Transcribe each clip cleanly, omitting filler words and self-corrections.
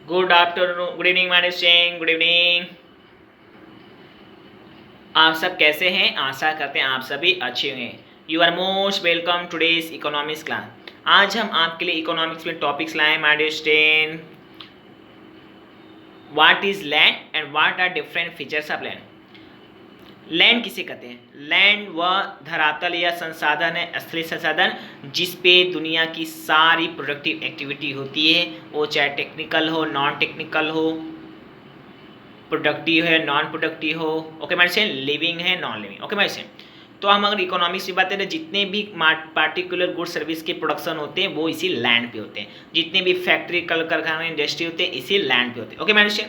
Good afternoon, good evening my Singh, good evening. आप सब कैसे हैं? आशा करते हैं आप सभी अच्छे हैं। You are most welcome today's economics class. आज हम आपके लिए इकोनॉमिक्स में टॉपिक्स लाए my dear student. What is land and what are different features of land. Land किसे कहते हैं? लैंड वह धरातल या संसाधन है, असली संसाधन, जिस पे दुनिया की सारी प्रोडक्टिव एक्टिविटी होती है, वो चाहे टेक्निकल हो, नॉन टेक्निकल हो, प्रोडक्टिव है, नॉन प्रोडक्टिव हो। ओके मेरे से लिविंग है, नॉन लिविंग। ओके मेरे से तो हम अगर इकोनॉमिक्स की बात करें, जितने भी पार्टिकुलर गुड सर्विस के प्रोडक्शन होते हैं वो इसी लैंड पे होते हैं। जितने भी फैक्ट्री, कल कारखाना, इंडस्ट्री होते हैं इसी लैंड पे होते हैं। ओके मेरे से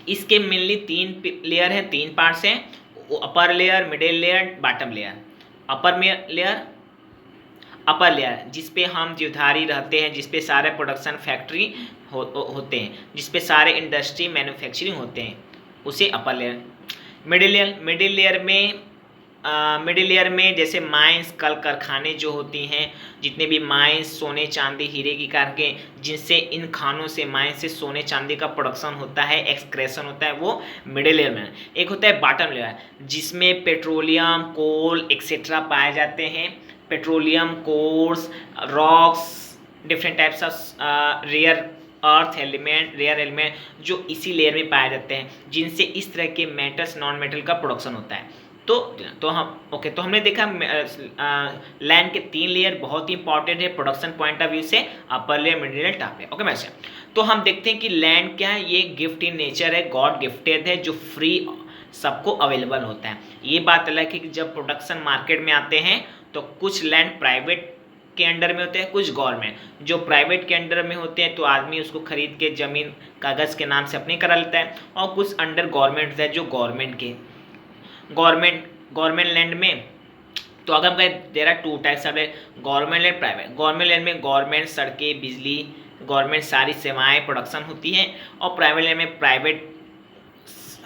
इसके मेनली तीन लेयर हैं, तीन पार्ट्स हैं। अपर layer, middle layer, bottom layer. Upper layer, upper layer जिस पे हम जीवधारी रहते हैं, जिस पे सारे प्रोडक्शन फैक्ट्री होते हैं, जिस पे सारे इंडस्ट्री मैन्युफैक्चरिंग होते हैं, उसे अपर लेयर। मिडिल लेयर में जैसे माइंस, कल कारखाने जो होती हैं, जितने भी माइंस, सोने चांदी हीरे की कारखें, जिनसे इन खानों से, माइंस से सोने चांदी का प्रोडक्शन होता है, एक्सक्रेशन होता है, वो मिडिल लेयर में। एक होता है बॉटम लेयर, जिसमें पेट्रोलियम, कोल एक्सेट्रा पाए जाते हैं। Petroleum, coals, rocks, different types of rare element जो इसी लेयर में पाए जाते हैं, जिनसे इस तरह के मेटल्स, नॉन मेटल का प्रोडक्शन होता है। तो हमने देखा लैंड के तीन लेयर बहुत ही इंपॉर्टेंट है प्रोडक्शन पॉइंट ऑफ व्यू से, upper layer, middle layer, top layer. Okay मैसे तो हम देखते हैं कि लैंड क्या है, ये गिफ्ट इन नेचर है, गॉड गिफ्टेड है, जो फ्री सबको अवेलेबल होता है। ये बात अलग है कि जब प्रोडक्शन मार्केट में आते हैं तो कुछ लैंड प्राइवेट के अंडर में होते हैं, कुछ गवर्नमेंट। जो प्राइवेट के अंडर में होते हैं तो आदमी उसको खरीद के जमीन कागज़ के नाम से अपनी करा लेता है, और कुछ अंडर गवर्नमेंट है जो गवर्नमेंट लैंड में। तो अगर हम कहें there are two types of government land, private. Government land में गवर्नमेंट सड़कें, बिजली, गवर्नमेंट सारी सेवाएं, प्रोडक्शन होती हैं, और प्राइवेट लैंड में प्राइवेट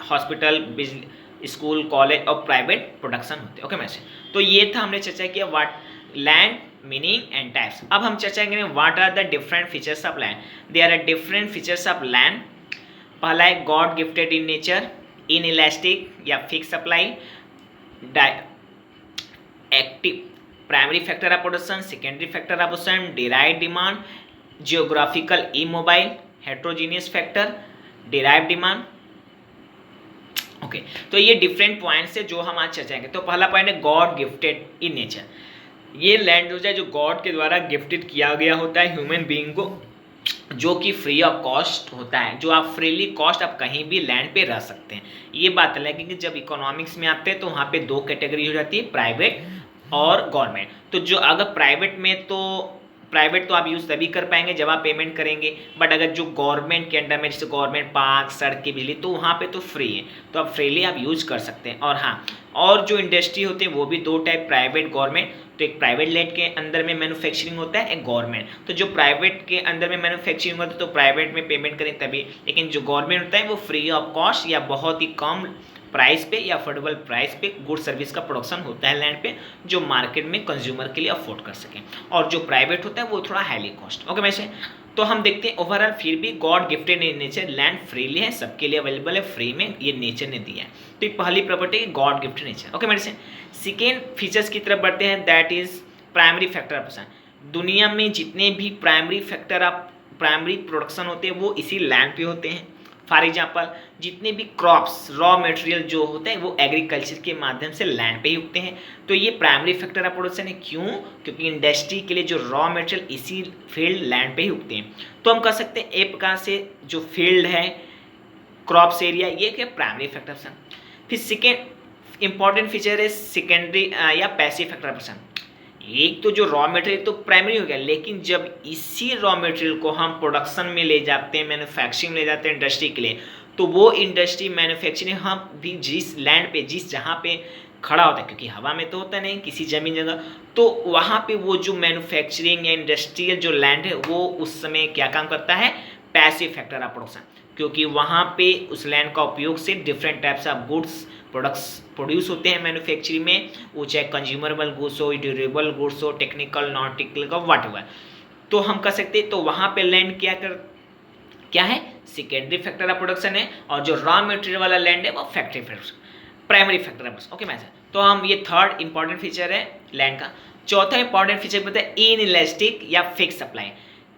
हॉस्पिटल, बिजली, स्कूल, कॉलेज और प्राइवेट प्रोडक्शन होते हैं। ओके मैसे तो ये था, हमने चर्चा किया what land, meaning and types. अब हम चर्चा करेंगे what are the different features of land. There are different features of land. पहला है god gifted in nature, inelastic या fix supply, active primary factor of production, secondary factor of production, derive demand, geographical immobile, heterogeneous factor, derive demand. Okay तो ये different points है जो हम आज चर्चाएंगे। तो पहला पॉइंट है गॉड गिफ्टेड इन नेचर। ये लैंड जो है, जो गॉड के द्वारा गिफ्टेड किया गया होता है ह्यूमन बीइंग को, जो कि फ्री ऑफ कॉस्ट होता है, जो आप फ्रीली कॉस्ट आप कहीं भी लैंड पे रह सकते हैं। ये बात अलग है कि जब इकोनॉमिक्स में आते हैं तो वहाँ पे दो कैटेगरी हो जाती है, प्राइवेट और गवर्नमेंट। तो जो अगर प्राइवेट तो आप यूज़ तभी कर पाएंगे जब आप पेमेंट करेंगे, बट अगर जो गवर्नमेंट के अंडर में, जैसे गवर्नमेंट पार्क, सड़कें, बिजली, तो वहाँ पे तो फ्री है, तो आप फ्रीली आप यूज़ कर सकते हैं। और हाँ, और जो इंडस्ट्री होती है वो भी दो टाइप, प्राइवेट, गवर्नमेंट। तो एक प्राइवेट लैंड के अंदर में मैन्युफैक्चरिंग होता है, एक गवर्नमेंट। तो जो प्राइवेट के अंदर में मैन्युफैक्चरिंग होता है तो प्राइवेट में पेमेंट करें तभी, लेकिन जो गवर्नमेंट होता है वो फ्री ऑफ कॉस्ट या बहुत ही कम प्राइस पे या अफोर्डेबल प्राइस पे गुड सर्विस का प्रोडक्शन होता है लैंड पे, जो मार्केट में कंज्यूमर के लिए अफोर्ड कर सकें। और जो प्राइवेट होता है वो थोड़ा हाईली कॉस्ट। ओके वैसे तो हम देखते हैं ओवरऑल फिर भी God gifted in nature, land freely है, सबके लिए अवेलेबल है, फ्री में ये नेचर ने दिया है। तो एक पहली प्रॉपर्टी है गॉड गिफ्टेड नेचर। ओके मेरे से सेकेंड फीचर्स की तरफ बढ़ते हैं, that is primary factor of production. दुनिया में जितने भी प्राइमरी प्रोडक्शन होते हैं वो इसी लैंड पे होते हैं। फॉर एग्जाम्पल जितने भी क्रॉप्स, रॉ मटेरियल जो होते हैं वो एग्रीकल्चर के माध्यम से लैंड पे ही उगते हैं। तो ये प्राइमरी फैक्टर ऑफ प्रोडक्शन है। क्यों? क्योंकि इंडस्ट्री के लिए जो रॉ मटेरियल इसी फील्ड लैंड पे ही उगते हैं। तो हम कह सकते हैं एक प्रकार से जो फील्ड है, क्रॉप्स एरिया, ये क्या प्राइमरी फैक्टर ऑफ। फिर सेकेंड इंपॉर्टेंट फीचर है सेकेंडरी या पैसिव फैक्टर ऑफ प्रोडक्शन। एक तो जो रॉ मटेरियल तो प्राइमरी हो गया, लेकिन जब इसी रॉ मटेरियल को हम प्रोडक्शन में ले जाते हैं, मैन्युफैक्चरिंग ले जाते हैं इंडस्ट्री के लिए, तो वो इंडस्ट्री मैन्युफैक्चरिंग हम भी जिस लैंड पे, जिस जहाँ पे खड़ा होता है, क्योंकि हवा में तो होता नहीं, किसी जमीन जगह, तो वहाँ पे वो जो मैन्युफैक्चरिंग या इंडस्ट्रियल जो लैंड है वो उस समय क्या काम करता है, पैसिव फैक्टर ऑफ प्रोडक्शन। क्योंकि वहाँ पे उस लैंड का उपयोग से different types of goods products produce होते हैं मैन्युफैक्चरिंग में, वो चाहे कंज्यूमरेबल गुड्स हो, ड्यूरेबल गुड्स हो, टेक्निकल, नॉन टेक्निकल, व्हाटएवर। तो हम कह सकते हैं तो वहाँ पे लैंड क्या क्या है, सेकेंडरी फैक्टर ऑफ प्रोडक्शन है, और जो रॉ मटेरियल वाला लैंड है वो factory factor, primary factor of. Okay match, तो हम ये थर्ड इंपॉर्टेंट फीचर है लैंड का। चौथा इंपॉर्टेंट फीचर पता है इनइलास्टिक या फिक्स सप्लाई।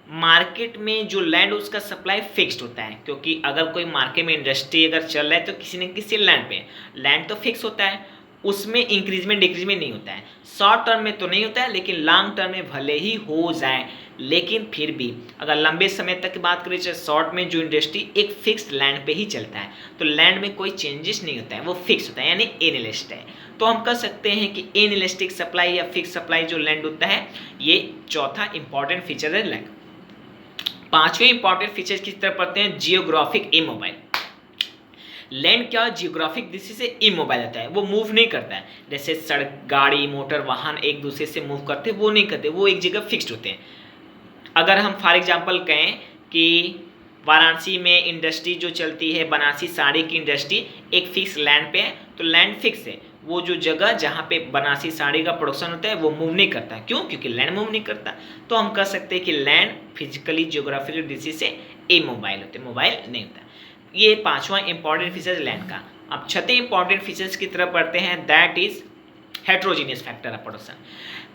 मार्केट में जो लैंड उसका सप्लाई फिक्स्ड होता है, क्योंकि अगर कोई मार्केट में इंडस्ट्री अगर चल रहा है तो किसी न किसी लैंड पे लैंड तो फिक्स होता है, उसमें इंक्रीजमेंट डिक्रीजमेंट नहीं होता है। शॉर्ट टर्म में तो नहीं होता है, लेकिन लॉन्ग टर्म में भले ही हो जाए, लेकिन फिर भी अगर लंबे समय तक की बात करें, चाहे शॉर्ट में जो इंडस्ट्री एक फिक्स्ड लैंड पे ही चलता है, तो लैंड में कोई चेंजेस नहीं होता है, वो फिक्स होता है, यानी इनइलास्टिक है। तो हम कह सकते हैं कि इनइलास्टिक सप्लाई या फिक्स सप्लाई जो लैंड होता है, ये चौथा इंपॉर्टेंट फीचर है लैंड। पांचवें इंपॉर्टेंट फीचर की तरफ पढ़ते हैं, जियोग्राफिक इमोबाइल। लैंड क्या जियोग्राफिक दृष्टि से इमोबाइल होता है, वो मूव नहीं करता है। जैसे सड़क, गाड़ी, मोटर, वाहन एक दूसरे से मूव करते, वो नहीं करते, वो एक जगह फिक्स्ड होते हैं। अगर हम फॉर एग्जांपल कहें कि वाराणसी में इंडस्ट्री जो चलती है, बनारसी साड़ी की इंडस्ट्री एक फिक्स लैंड पे है, तो लैंड फिक्स है, वो जो जगह जहाँ पे बनारसी साड़ी का प्रोडक्शन होता है वो मूव नहीं करता। क्यों? क्योंकि लैंड मूव नहीं करता। तो हम कह सकते हैं कि लैंड फिजिकली जियोग्राफिकल दृष्टि से इमोबाइल होते हैं, मोबाइल नहीं होता। ये पांचवा इंपॉर्टेंट फीचर लैंड का। अब छठे इंपॉर्टेंट फीचर्स की तरफ बढ़ते हैं, that is heterogeneous factor of production.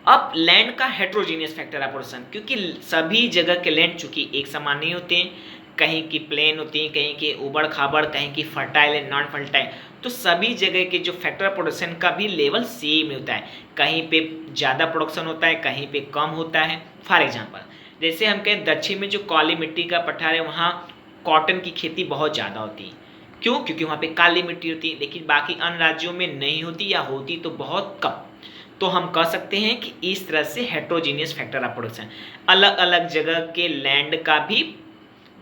अब लैंड का हेट्रोजीनियस फैक्टर ऑफ प्रोडक्शन, क्योंकि सभी जगह के लैंड चूंकि एक समान नहीं होते हैं, कहीं की प्लेन होती हैं, कहीं की उबड़ खाबड़, कहीं की फर्टाइल एंड नॉन फर्टाइल, तो सभी जगह के जो फैक्टर ऑफ प्रोडक्शन का भी लेवल सेम होता है। कहीं पे ज़्यादा प्रोडक्शन होता है, कहीं पे कम होता है। फॉर एग्जांपल जैसे हम कहें दक्षिण में जो काली मिट्टी का पठार है, वहाँ कॉटन की खेती बहुत ज़्यादा होती है। क्यों? क्योंकि वहाँ पे काली मिट्टी होती है, लेकिन बाकी अन्य राज्यों में नहीं होती, या होती तो बहुत कम। तो हम कह सकते हैं कि इस तरह से हेट्रोजीनियस फैक्टर ऑफ प्रोडक्शन, अलग अलग जगह के लैंड का भी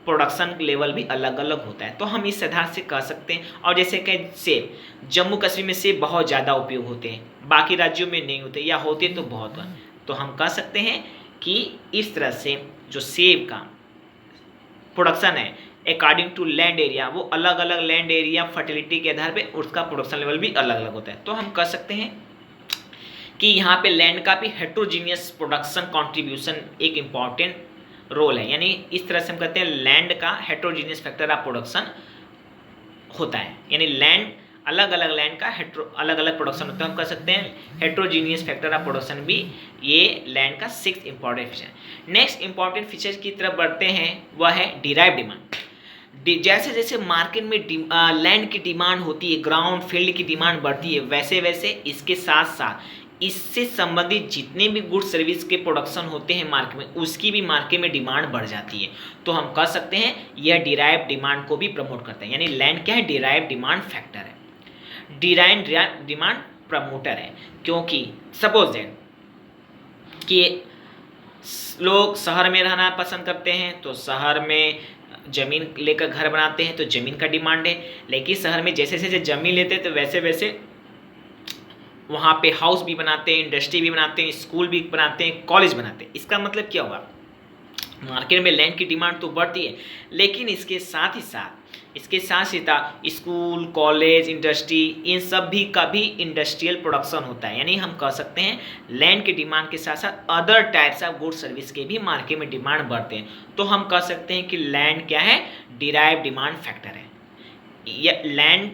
प्रोडक्शन लेवल भी अलग अलग होता है। तो हम इस आधार से कह सकते हैं। और जैसे कि सेब, जम्मू कश्मीर में सेब बहुत ज़्यादा उपयोग होते हैं, बाकी राज्यों में नहीं होते, या होते तो बहुत कम। तो हम कह सकते हैं कि इस तरह से जो सेब का प्रोडक्शन है अकॉर्डिंग टू लैंड एरिया, वो अलग अलग लैंड एरिया फर्टिलिटी के आधार पे उसका प्रोडक्शन लेवल भी अलग अलग होता है। तो हम कह सकते हैं कि यहाँ पे लैंड का भी हेट्रोजीनियस प्रोडक्शन कंट्रीब्यूशन एक इम्पॉर्टेंट रोल है। यानी इस तरह से हम कहते हैं लैंड का हेट्रोजीनियस फैक्टर ऑफ प्रोडक्शन होता है, यानी लैंड अलग अलग लैंड का अलग अलग प्रोडक्शन होता है। हम कह सकते हैं हेट्रोजीनियस फैक्टर ऑफ प्रोडक्शन भी ये लैंड का sixth important feature. Next important feature की तरफ बढ़ते हैं, वह है डिराइव डिमांड। जैसे जैसे मार्केट में लैंड की डिमांड होती है, ग्राउंड फील्ड की डिमांड बढ़ती है, वैसे वैसे इसके साथ साथ इससे संबंधित जितने भी गुड सर्विस के प्रोडक्शन होते हैं मार्केट में, उसकी भी मार्केट में डिमांड बढ़ जाती है। तो हम कह सकते हैं यह डिराइव डिमांड को भी प्रमोट करता है। यानी लैंड क्या है? डिराइव डिमांड फैक्टर है, डिराइव डिमांड प्रमोटर है। क्योंकि सपोज दैट कि लोग शहर में रहना पसंद करते हैं, तो शहर में ज़मीन लेकर घर बनाते हैं, तो ज़मीन का डिमांड है। लेकिन शहर में जैसे जैसे ज़मीन लेते हैं, तो वैसे वैसे वहाँ पे हाउस भी बनाते हैं, इंडस्ट्री भी बनाते हैं, स्कूल भी बनाते हैं, कॉलेज बनाते हैं। इसका मतलब क्या हुआ? मार्केट में लैंड की डिमांड तो बढ़ती है, लेकिन इसके साथ ही साथ स्कूल, कॉलेज, इंडस्ट्री, इन सब भी का भी इंडस्ट्रियल प्रोडक्शन होता है। यानी हम कह सकते हैं लैंड के डिमांड के साथ साथ other types of good service के भी मार्केट में डिमांड बढ़ते हैं। तो हम कह सकते हैं कि लैंड क्या है? डिराइव डिमांड फैक्टर है। यह लैंड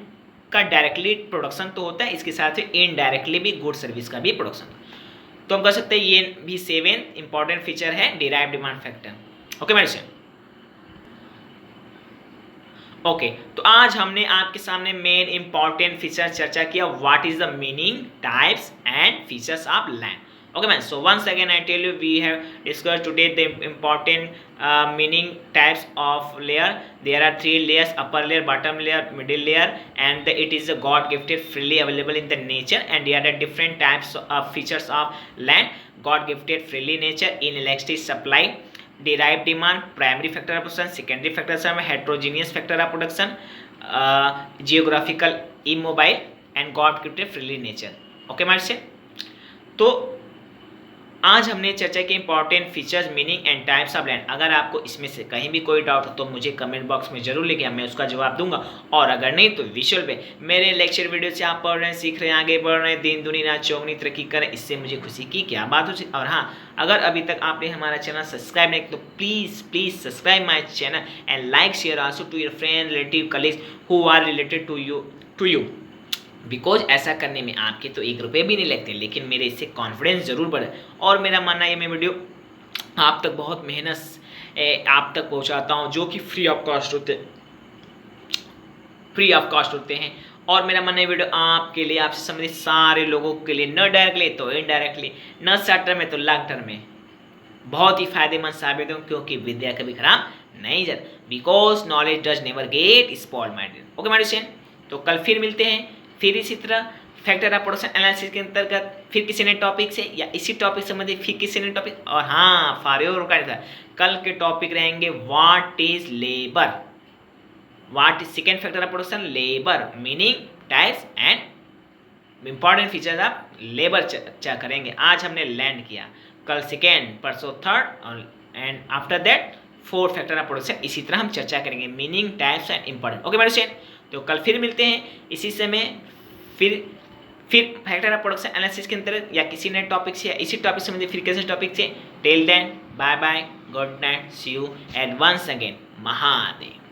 का डायरेक्टली प्रोडक्शन तो होता है, इसके साथ ही इनडायरेक्टली भी गुड सर्विस का भी प्रोडक्शन। तो हम कह सकते हैं ये भी सेवेंथ इंपॉर्टेंट फीचर है डिराइव डिमांड फैक्टर। ओके मेरे से ओके तो आज हमने आपके सामने मेन इंपॉर्टेंट फीचर चर्चा किया, what is the meaning, types and features of land. Okay man, so once again I tell you we have discussed today the important meaning types of layer. There are 3 layers: upper layer, bottom layer, middle layer, and it is a God gifted freely available in the nature, and there are different types of features of land: God gifted freely nature, inelastic supply, derived demand, primary factor of production, secondary factor of heterogeneous factor of production, geographical immobile, and God gifted freely nature. Okay man, से तो आज हमने चर्चा की important features, meaning and types of land. अगर आपको इसमें से कहीं भी कोई डाउट हो तो मुझे कमेंट बॉक्स में जरूर लिखिए, मैं उसका जवाब दूंगा। और अगर नहीं तो विजुअल पे मेरे लेक्चर वीडियो से आप पढ़ रहे हैं, सीख रहे हैं, आगे बढ़ रहे हैं, दिन दुनी रात चौगनी तरक्की करें, इससे मुझे खुशी की क्या बात हो। और हाँ, अगर अभी तक आपने हमारा चैनल सब्सक्राइब नहीं तो please subscribe my channel and like share also to your friend, relative, colleagues who are related to you because ऐसा करने में आपके तो 1 रुपये भी नहीं लगते, लेकिन मेरे इससे कॉन्फिडेंस जरूर बढ़े। और मेरा मानना है मैं वीडियो आप तक बहुत मेहनत आप तक पहुंचाता हूं, जो कि फ्री ऑफ कॉस्ट होते हैं। और मेरा मानना है वीडियो आपके लिए, आपसे संबंधित सारे लोगों के लिए, न डायरेक्टली तो इनडायरेक्टली, न शॉर्ट टर्म में तो लॉन्ग टर्म में बहुत ही फायदेमंद साबित हो, क्योंकि विद्या कभी खराब नहीं जाती, because knowledge does never get spoiled my dear. Okay my dear, तो कल फिर मिलते हैं, फिर इसी तरह फैक्टर ऑफ प्रोडक्शन एनालिसिस के अंतर्गत फिर किसी नए टॉपिक से, या इसी टॉपिक से संबंधित फिर किसी नए टॉपिक। और हाँ, फॉर योर कल के टॉपिक रहेंगे what is labour, what is second factor of production, labour, meaning, types and important features of labour चर्चा करेंगे। आज हमने लैंड किया, कल सेकेंड, परसों थर्ड, और and after that 4 factor of production. इसी तरह हम चर्चा करेंगे meaning, types and important. Okay मेरे, तो कल फिर मिलते हैं इसी समय, फिर फैक्टर ऑफ प्रोडक्शन एनालिसिस के अंतर्गत, या किसी नए टॉपिक से, या इसी टॉपिक से मुझे फिर कैसे टॉपिक से। Till then bye bye, good night, see you and once again Mahadev.